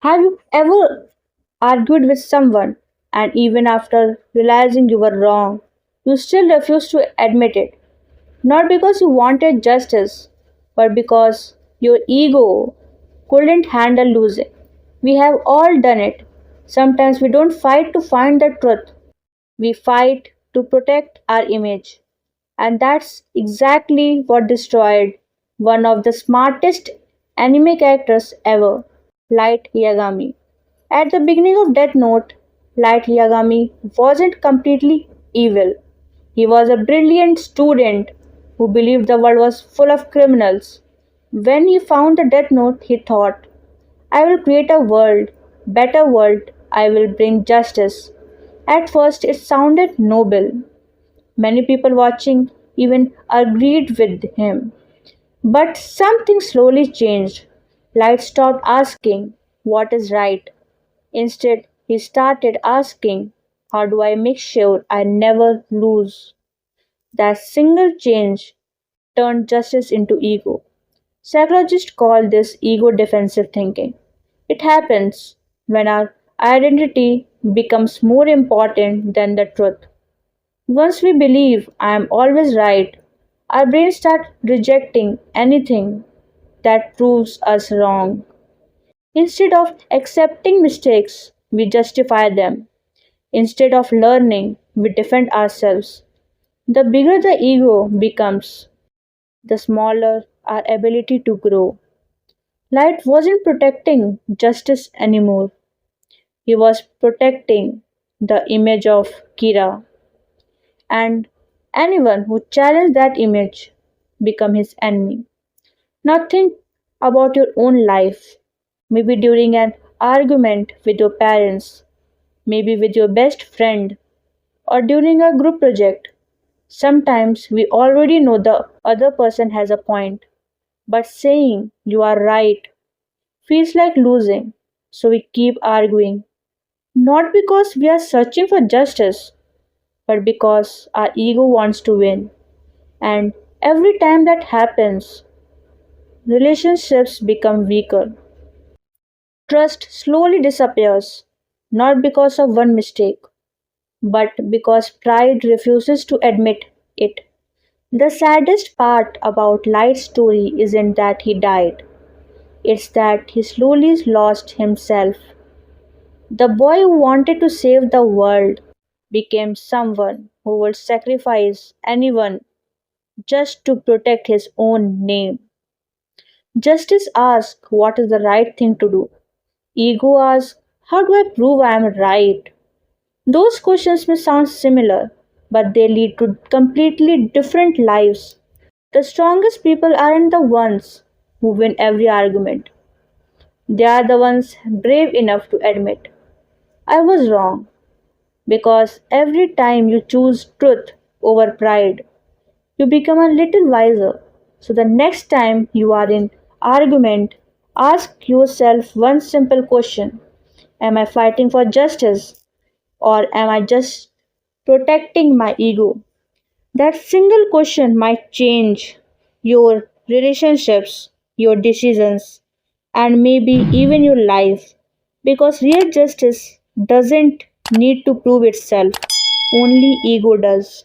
Have you ever argued with someone and even after realizing you were wrong, you still refuse to admit it? Not because you wanted justice, but because your ego couldn't handle losing. We have all done it. Sometimes we don't fight to find the truth, we fight to protect our image. And that's exactly what destroyed one of the smartest anime characters ever, Light Yagami. At the beginning of Death Note, Light Yagami wasn't completely evil. He was a brilliant student who believed the world was full of criminals. When he found the Death Note, he thought, I will create a world, better world, I will bring justice. At first, it sounded noble. Many people watching even agreed with him. But something slowly changed. Light stopped asking, what is right? Instead, he started asking, how do I make sure I never lose? That single change turned justice into ego. Psychologists call this ego defensive thinking. It happens when our identity becomes more important than the truth. Once we believe I am always right, our brains start rejecting anything that proves us wrong. Instead of accepting mistakes, we justify them. Instead of learning, we defend ourselves. The bigger the ego becomes, the smaller our ability to grow. Light wasn't protecting justice anymore. He was protecting the image of Kira, and anyone who challenged that image become his enemy. Now think about your own life. Maybe during an argument with your parents, maybe with your best friend, or during a group project. Sometimes we already know the other person has a point, but saying you are right feels like losing, so we keep arguing. Not because we are searching for justice, but because our ego wants to win. And every time that happens, relationships become weaker. Trust slowly disappears, not because of one mistake, but because pride refuses to admit it. The saddest part about Light's story isn't that he died, it's that he slowly lost himself. The boy who wanted to save the world became someone who would sacrifice anyone just to protect his own name. Justice asks what is the right thing to do. Ego asks, how do I prove I am right? Those questions may sound similar, but they lead to completely different lives. The strongest people aren't the ones who win every argument. They are the ones brave enough to admit, I was wrong. Because every time you choose truth over pride, you become a little wiser. So the next time you are in argument, ask yourself one simple question. Am I fighting for justice or am I just protecting my ego? That single question might change your relationships, your decisions, and maybe even your life. Because real justice doesn't need to prove itself, only ego does.